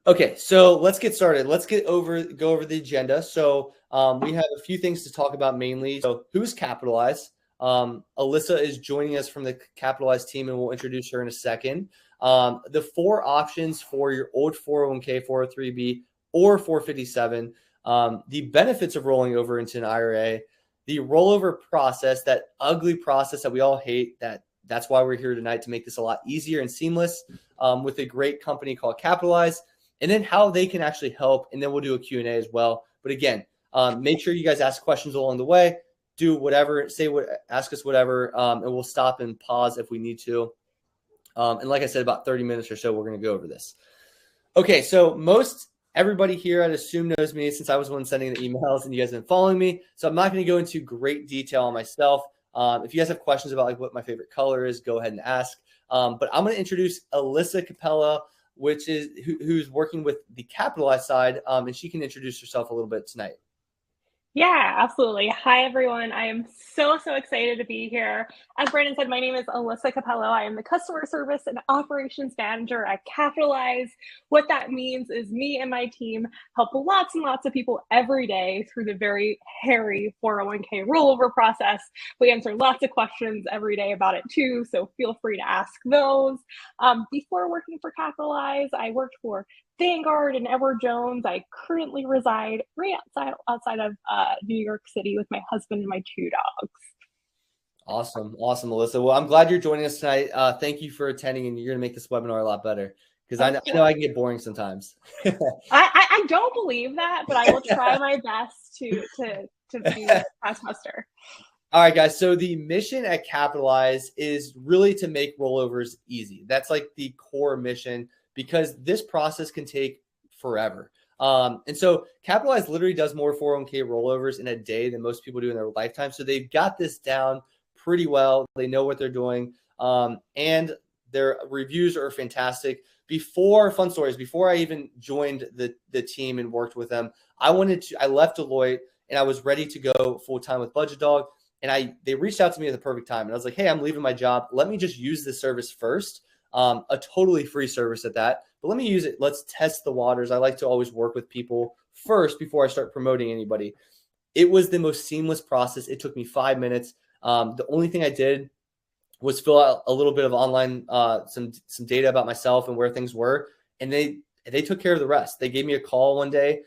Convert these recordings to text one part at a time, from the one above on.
Okay, so let's get started. Let's go over the agenda. So we have a few things to talk about mainly. So who's Capitalize? Alyssa is joining us from the Capitalize team, and we'll introduce her in a second. The four options for your old 401k, 403b, or 457. The benefits of rolling over into an IRA. The rollover process, that ugly process that we all hate. That's why we're here tonight, to make this a lot easier and seamless with a great company called Capitalize. And then how they can actually help. And then we'll do a Q&A as well. But again, make sure you guys ask questions along the way. Do whatever, ask us whatever, and we'll stop and pause if we need to. And like I said, about 30 minutes or so, we're going to go over this. Okay, so most everybody here, I'd assume, knows me since I was the one sending the emails and you guys have been following me. So I'm not going to go into great detail on myself. If you guys have questions about like what my favorite color is, go ahead and ask. But I'm going to introduce Alyssa Capella, which is who's working with the Capitalize side, and she can introduce herself a little bit tonight. Yeah, absolutely. Hi, everyone. I am so excited to be here. As Brandon said, my name is Alyssa Capello. I am the customer service and operations manager at Capitalize. What that means is me and my team help lots and lots of people every day through the very hairy 401k rollover process. We answer lots of questions every day about it too, so feel free to ask those. Before working for Capitalize, I worked for Vanguard and Edward Jones. I currently reside right outside of New York City with my husband and my two dogs. Awesome, Alyssa. Well, I'm glad you're joining us tonight. Thank you for attending, and you're going to make this webinar a lot better because I know I can get boring sometimes. I don't believe that, but I will try my best to be a taskmaster. All right, guys. So the mission at Capitalize is really to make rollovers easy. That's like the core mission, because this process can take forever. And so Capitalize literally does more 401k rollovers in a day than most people do in their lifetime. So they've got this down pretty well. They know what they're doing. And their reviews are fantastic. Fun stories, before I even joined the team and worked with them, I left Deloitte and I was ready to go full-time with Budget Dog. And they reached out to me at the perfect time. And I was like, hey, I'm leaving my job. Let me just use this service first. A totally free service at that, but let me use it. Let's test the waters. I like to always work with people first before I start promoting anybody. It was the most seamless process. It took me 5 minutes. The only thing I did was fill out a little bit of online, some data about myself and where things were. And they took care of the rest. They gave me a call one day,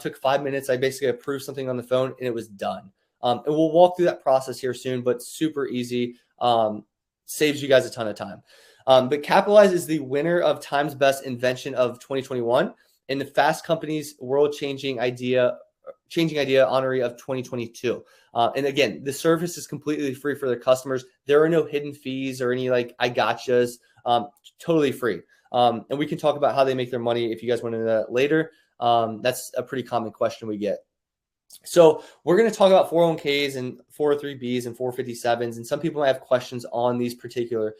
took 5 minutes. I basically approved something on the phone and it was done. And we'll walk through that process here soon, but super easy. Saves you guys a ton of time. But Capitalize is the winner of Time's Best Invention of 2021 and the Fast Company's World-Changing Idea honoree of 2022. And again, the service is completely free for their customers. There are no hidden fees or any like I gotchas. Totally free. And we can talk about how they make their money if you guys want to know that later. That's a pretty common question we get. So we're going to talk about 401ks and 403bs and 457s. And some people might have questions on these particular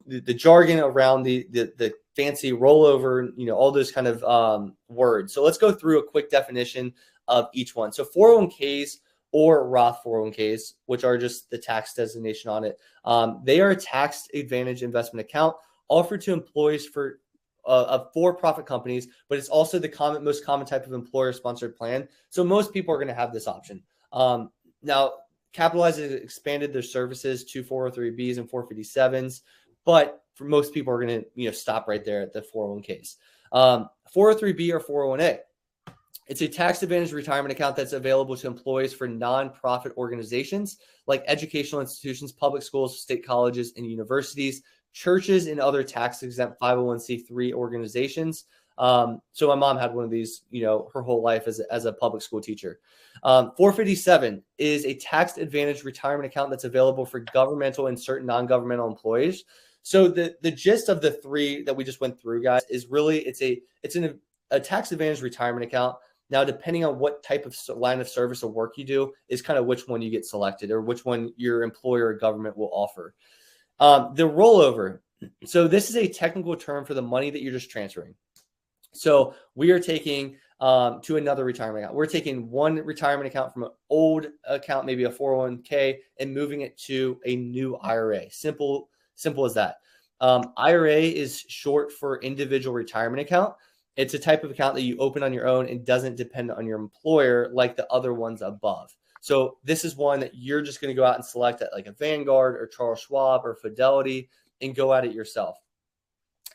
the jargon around the fancy rollover, all those kind of words. So let's go through a quick definition of each one. So 401ks or Roth 401ks, which are just the tax designation on it. They are a tax advantage investment account offered to employees for for-profit companies, but it's also the most common type of employer-sponsored plan. So most people are going to have this option. Now, Capitalize has expanded their services to 403bs and 457s. But for most people are going to, stop right there at the 401ks. 403b or 401a. It's a tax advantage retirement account that's available to employees for nonprofit organizations like educational institutions, public schools, state colleges, and universities, churches, and other tax-exempt 501c3 organizations. So my mom had one of these, her whole life as a public school teacher. 457 is a tax advantage retirement account that's available for governmental and certain non-governmental employees. So the gist of the three that we just went through, guys, is really it's a tax advantage retirement account. Now, depending on what type of line of service or work you do is kind of which one you get selected or which one your employer or government will offer. The rollover. So this is a technical term for the money that you're just transferring. So we are taking to another retirement account. We're taking one retirement account from an old account, maybe a 401k, and moving it to a new IRA. Simple as that. IRA is short for individual retirement account. It's a type of account that you open on your own and doesn't depend on your employer like the other ones above. So this is one that you're just going to go out and select at like a Vanguard or Charles Schwab or Fidelity and go at it yourself.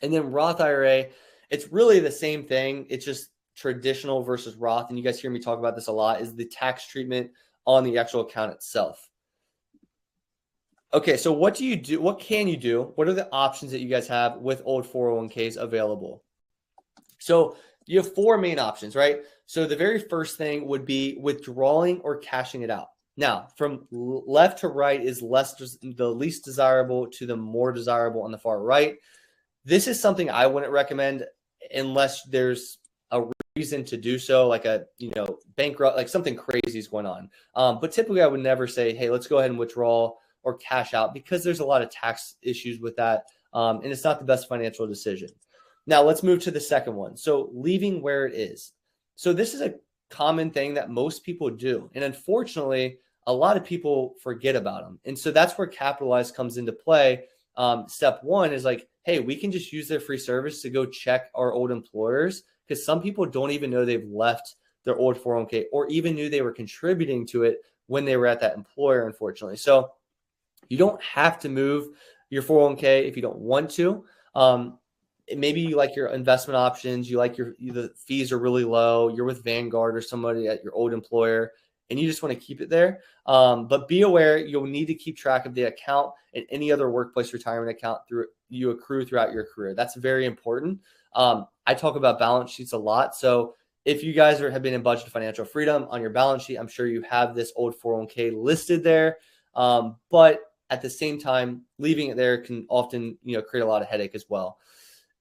And then Roth IRA, it's really the same thing. It's just traditional versus Roth. And you guys hear me talk about this a lot, is the tax treatment on the actual account itself. Okay, so what do you do? What can you do? What are the options that you guys have with old 401ks available? So you have 4 main options, right? So the very first thing would be withdrawing or cashing it out. Now, from left to right is the least desirable to the more desirable on the far right. This is something I wouldn't recommend unless there's a reason to do so, like a bankrupt, like something crazy is going on. But typically, I would never say, hey, let's go ahead and withdraw or cash out, because there's a lot of tax issues with that, and it's not the best financial decision. Now, let's move to the second one. So leaving where it is. So this is a common thing that most people do. And unfortunately, a lot of people forget about them. And so that's where Capitalize comes into play. Step one is like, hey, we can just use their free service to go check our old employers, because some people don't even know they've left their old 401k or even knew they were contributing to it when they were at that employer, unfortunately. So you don't have to move your 401k if you don't want to. Maybe you like your investment options, you like the fees are really low, you're with Vanguard or somebody at your old employer, and you just want to keep it there. But be aware, you'll need to keep track of the account and any other workplace retirement account you accrue throughout your career. That's very important. I talk about balance sheets a lot. So if you guys have been in Budget Financial Freedom, on your balance sheet, I'm sure you have this old 401k listed there. But at the same time, leaving it there can often create a lot of headache as well.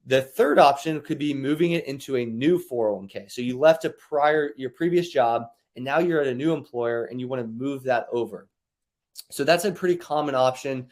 The third option could be moving it into a new 401k. So you left your previous job, and now you're at a new employer and you want to move that over. So that's a pretty common option.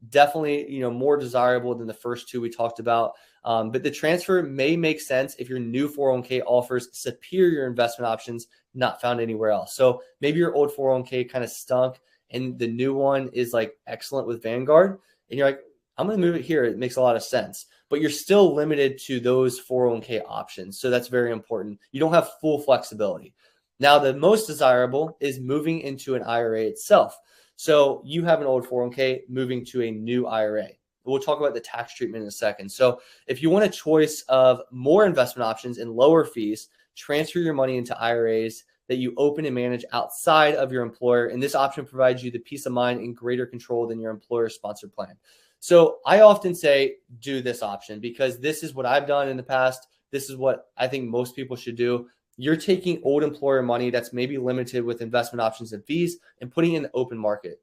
Definitely, more desirable than the first two we talked about. But the transfer may make sense if your new 401k offers superior investment options not found anywhere else. So maybe your old 401k kind of stunk and the new one is like excellent with Vanguard, and you're like, I'm going to move it here. It makes a lot of sense, but you're still limited to those 401k options. So that's very important. You don't have full flexibility. Now, the most desirable is moving into an IRA itself. So you have an old 401k moving to a new IRA. We'll talk about the tax treatment in a second. So if you want a choice of more investment options and lower fees, transfer your money into IRAs that you open and manage outside of your employer. And this option provides you the peace of mind and greater control than your employer-sponsored plan. So I often say do this option because this is what I've done in the past. This is what I think most people should do. You're taking old employer money that's maybe limited with investment options and fees and putting it in the open market.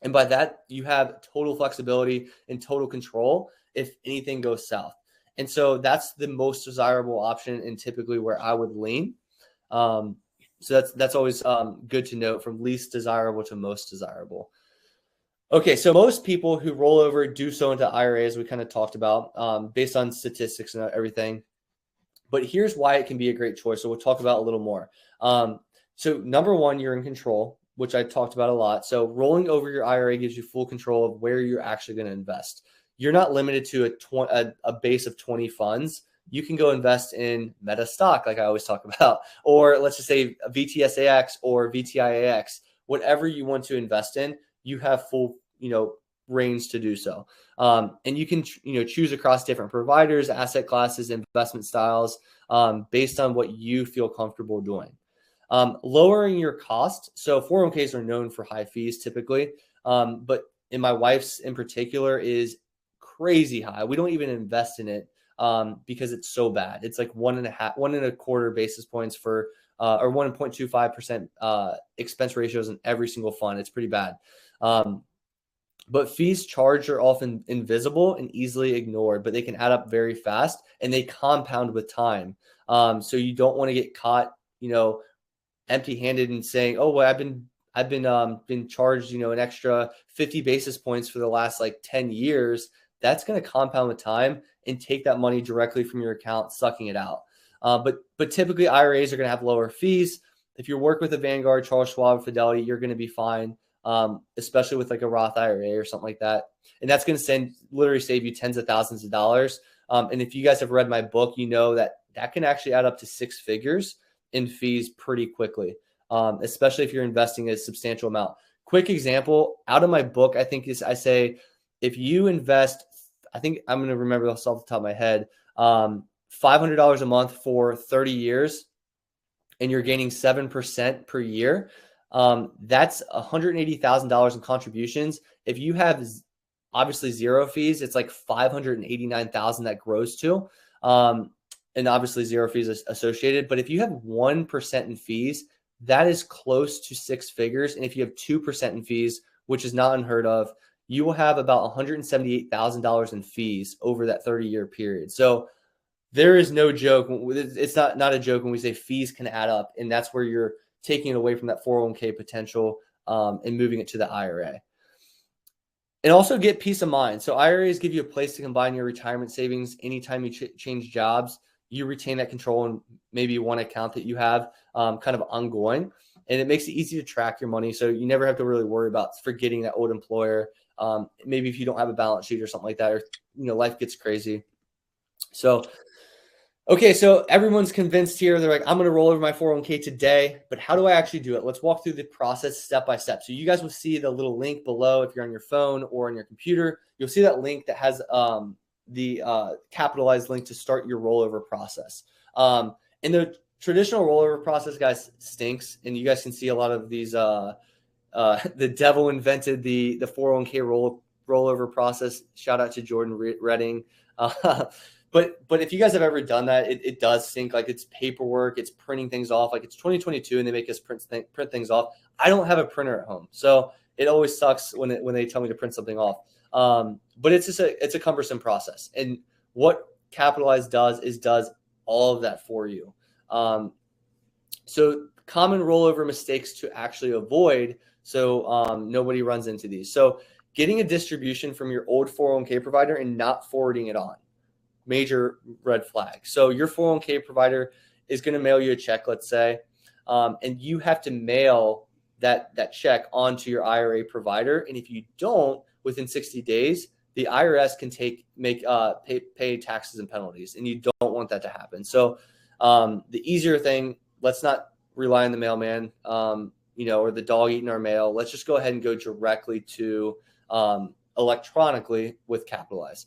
And by that, you have total flexibility and total control if anything goes south. And so that's the most desirable option and typically where I would lean. So that's always good to note, from least desirable to most desirable. Okay, so most people who roll over do so into IRAs, we kind of talked about, based on statistics and everything. But here's why it can be a great choice. So we'll talk about a little more. So number one, you're in control, which I talked about a lot. So rolling over your IRA gives you full control of where you're actually going to invest. You're not limited to a base of 20 funds. You can go invest in Meta stock, like I always talk about, or let's just say VTSAX or VTIAX, whatever you want to invest in, you have full, range to do so. And you can, choose across different providers, asset classes, investment styles, based on what you feel comfortable doing. Lowering your cost. So 401ks are known for high fees typically, but in my wife's in particular is crazy high. We don't even invest in it because it's so bad. It's like 1.25 basis points for or 1.25% expense ratios in every single fund. It's pretty bad. But fees charged are often invisible and easily ignored, but they can add up very fast and they compound with time. So you don't want to get caught, empty-handed and saying, "Oh, well, I've been charged, an extra 50 basis points for the last 10 years." That's going to compound with time and take that money directly from your account, sucking it out. But typically IRAs are going to have lower fees. If you work with a Vanguard, Charles Schwab, Fidelity, you're going to be fine. Especially with a Roth IRA or something like that. And that's going to literally save you tens of thousands of dollars. And if you guys have read my book, you know that that can actually add up to 6 figures in fees pretty quickly, especially if you're investing a substantial amount. Quick example out of my book, I think I say, if you invest, I think I'm going to remember this off the top of my head, $500 a month for 30 years, and you're gaining 7% per year, that's $180,000 in contributions. If you have obviously zero fees, it's like 589,000 that grows to, and obviously zero fees associated. But if you have 1% in fees, that is close to 6 figures. And if you have 2% in fees, which is not unheard of, you will have about $178,000 in fees over that 30-year period. So there is no joke. It's not a joke when we say fees can add up, and that's where you're taking it away from that 401k potential and moving it to the IRA. And also get peace of mind. So IRAs give you a place to combine your retirement savings. Anytime you change jobs, you retain that control in maybe one account that you have kind of ongoing. And it makes it easy to track your money. So you never have to really worry about forgetting that old employer. Maybe if you don't have a balance sheet or something like that, or life gets crazy. So okay, so everyone's convinced here. They're like, I'm going to roll over my 401k today, but how do I actually do it? Let's walk through the process step by step. So you guys will see the little link below. If you're on your phone or on your computer, you'll see that link that has the capitalized link to start your rollover process. And the traditional rollover process, guys, stinks. And you guys can see a lot of these, the devil invented the 401k rollover process. Shout out to Jordan Redding. But if you guys have ever done that, it does stink. Like, it's paperwork, it's printing things off. Like, it's 2022 and they make us print things off. I don't have a printer at home, so it always sucks when they tell me to print something off. But it's just a cumbersome process. And what Capitalize does all of that for you. So common rollover mistakes to actually avoid, so nobody runs into these. So getting a distribution from your old 401k provider and not forwarding it on. Major red flag. So your 401k provider is going to mail you a check, let's say, and you have to mail that check onto your IRA provider. And if you don't, within 60 days, the IRS can pay taxes and penalties, and you don't want that to happen. So the easier thing, let's not rely on the mailman, or the dog eating our mail. Let's just go ahead and go directly to electronically with Capitalize.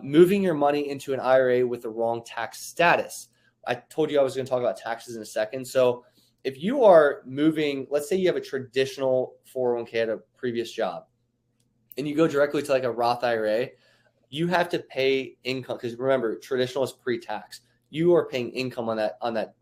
Moving your money into an IRA with the wrong tax status. I told you I was going to talk about taxes in a second. So if you are moving, let's say you have a traditional 401k at a previous job, and you go directly to like a Roth IRA, you have to pay income, because remember, traditional is pre-tax. You are paying income on that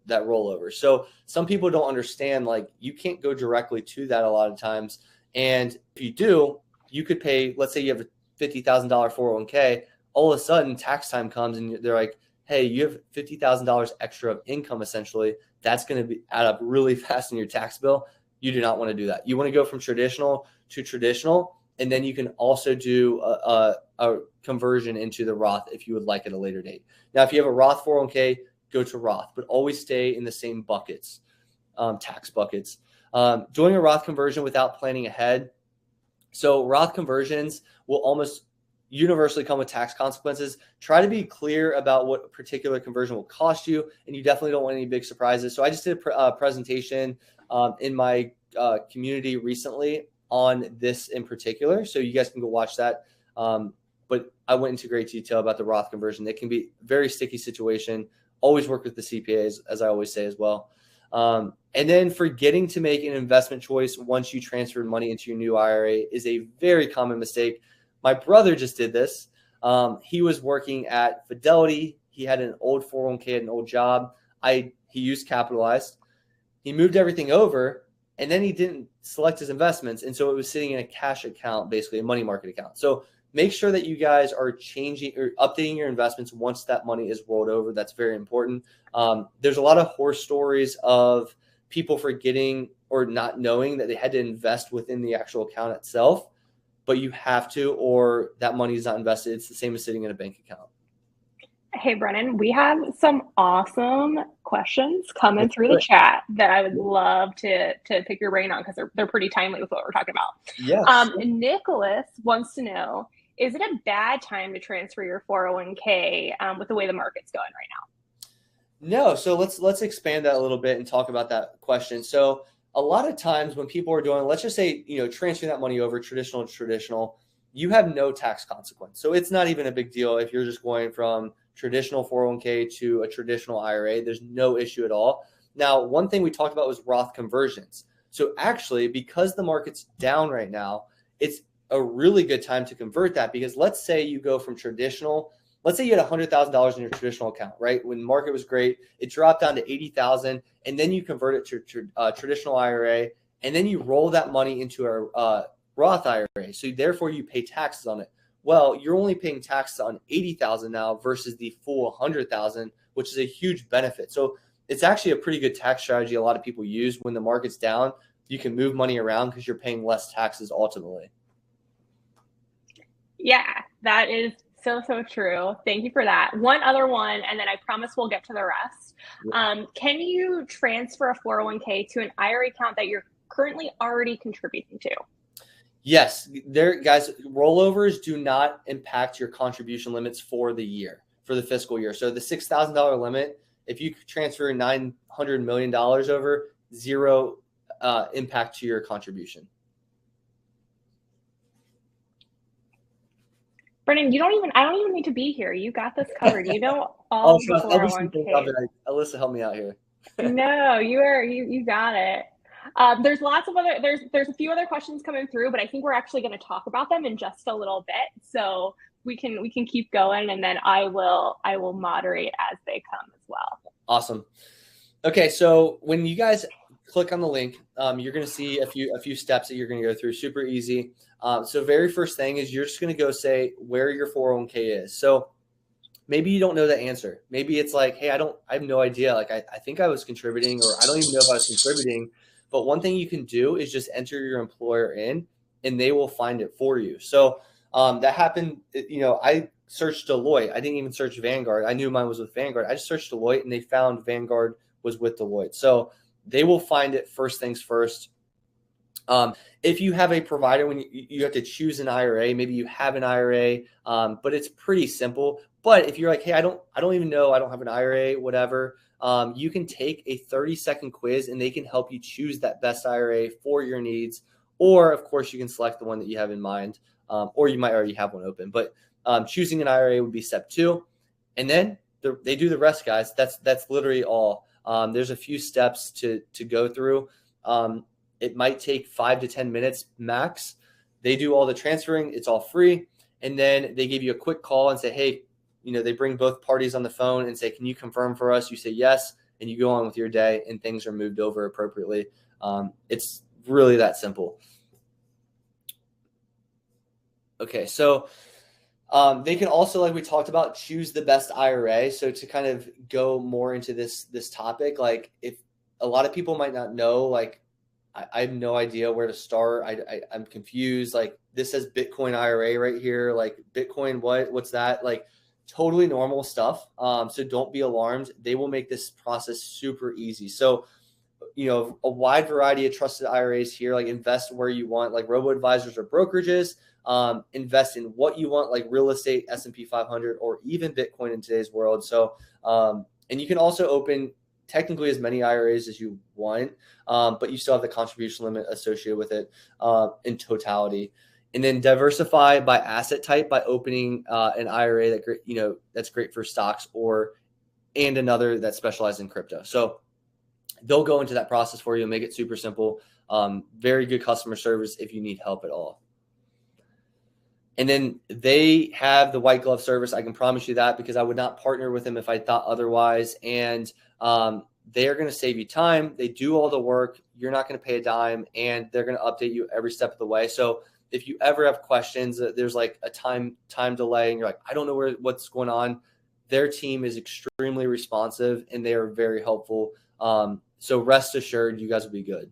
rollover. So some people don't understand, like, you can't go directly to that a lot of times. And if you do, you could pay, let's say you have a $50,000 401k, all of a sudden tax time comes and they're like, hey, you have $50,000 extra of income, essentially. That's going to add up really fast in your tax bill. You do not want to do that. You want to go from traditional to traditional, and then you can also do a conversion into the Roth if you would like at a later date. Now, if you have a Roth 401k, go to Roth, but always stay in the same buckets, tax buckets. Doing a Roth conversion without planning ahead. So Roth conversions will almost universally come with tax consequences. Try to be clear about what a particular conversion will cost you, and you definitely don't want any big surprises. So I just did a presentation in my community recently on this in particular, so you guys can go watch that. But I went into great detail about the Roth conversion. It can be a very sticky situation. Always work with the CPAs, as I always say as well. And then forgetting to make an investment choice once you transfer money into your new IRA is a very common mistake. My brother just did this. He was working at Fidelity. He had an old 401k, an old job. He used Capitalized. He moved everything over, and then he didn't select his investments. And so it was sitting in a cash account, basically a money market account. So make sure that you guys are changing or updating your investments once that money is rolled over. That's very important. There's a lot of horror stories of people forgetting or not knowing that they had to invest within the actual account itself, but you have to, or that money is not invested. It's the same as sitting in a bank account. Hey, Brennan, we have some awesome questions coming through the chat that I would love to pick your brain on, because they're pretty timely with what we're talking about. Yes. Nicholas wants to know, is it a bad time to transfer your 401k with the way the market's going right now? No, so let's expand that a little bit and talk about that question. So a lot of times when people are doing, let's just say, transferring that money over traditional to traditional, you have no tax consequence. So it's not even a big deal if you're just going from traditional 401k to a traditional IRA. There's no issue at all. Now, one thing we talked about was Roth conversions. So actually, because the market's down right now, it's a really good time to convert that, because let's say you go from traditional. Let's say you had $100,000 in your traditional account, right? When the market was great, it dropped down to 80,000, and then you convert it to traditional IRA, and then you roll that money into a Roth IRA. So therefore, you pay taxes on it. Well, you're only paying taxes on 80,000 now versus the full 100,000, which is a huge benefit. So it's actually a pretty good tax strategy a lot of people use when the market's down. You can move money around because you're paying less taxes ultimately. Yeah, that is so true. Thank you for that. One other one, and then I promise we'll get to the rest. Can you transfer a 401k to an IRA account that you're currently already contributing to? Yes, there, guys, rollovers do not impact your contribution limits for the year, for the fiscal year. So the $6,000 limit, if you transfer $900 million over, zero impact to your contribution. Brennan, I don't even need to be here. You got this covered. You know all the 401ks. Alyssa, help me out here. No, you got it. There's lots of other, there's a few other questions coming through, but I think we're actually going to talk about them in just a little bit. So we can keep going, and then I will moderate as they come as well. Awesome. Okay, so when you guys click on the link, you're going to see a few steps that you're going to go through. Super easy. So very first thing is you're just going to go say where your 401k is. So maybe you don't know the answer. Maybe it's like, hey, I have no idea. Like I think I was contributing, or I don't even know if I was contributing. But one thing you can do is just enter your employer in, and they will find it for you. So that happened. I searched Deloitte. I didn't even search Vanguard. I knew mine was with Vanguard. I just searched Deloitte, and they found Vanguard was with Deloitte. So they will find it first things first. If you have a provider, when you have to choose an IRA, maybe you have an IRA, but it's pretty simple. But if you're like, hey, I don't even know, I don't have an IRA, whatever, you can take a 30-second quiz, and they can help you choose that best IRA for your needs. Or of course, you can select the one that you have in mind, or you might already have one open. But choosing an IRA would be step 2, and then they do the rest, guys. That's literally all. There's a few steps to go through. It might take 5 to 10 minutes max. They do all the transferring. It's all free. And then they give you a quick call and say, hey, they bring both parties on the phone and say, can you confirm for us? You say yes, and you go on with your day, and things are moved over appropriately. It's really that simple. Okay, so they can also, like we talked about, choose the best IRA. So to kind of go more into this topic, like if a lot of people might not know, like I have no idea where to start. I'm confused. Like this says Bitcoin IRA right here. Like Bitcoin, what's that? Like totally normal stuff. So don't be alarmed. They will make this process super easy. So, a wide variety of trusted IRAs here, like invest where you want, like robo-advisors or brokerages. Invest in what you want, like real estate, S&P 500, or even Bitcoin in today's world. So, and you can also open technically as many IRAs as you want, but you still have the contribution limit associated with it in totality. And then diversify by asset type by opening an IRA that's great for stocks and another that specializes in crypto. So they'll go into that process for you and make it super simple. Very good customer service if you need help at all. And then they have the white glove service. I can promise you that, because I would not partner with them if I thought otherwise. And they are going to save you time. They do all the work. You're not going to pay a dime, and they're going to update you every step of the way. So if you ever have questions, there's like a time delay, and you're like, I don't know what's going on, their team is extremely responsive, and they are very helpful. So rest assured, you guys will be good.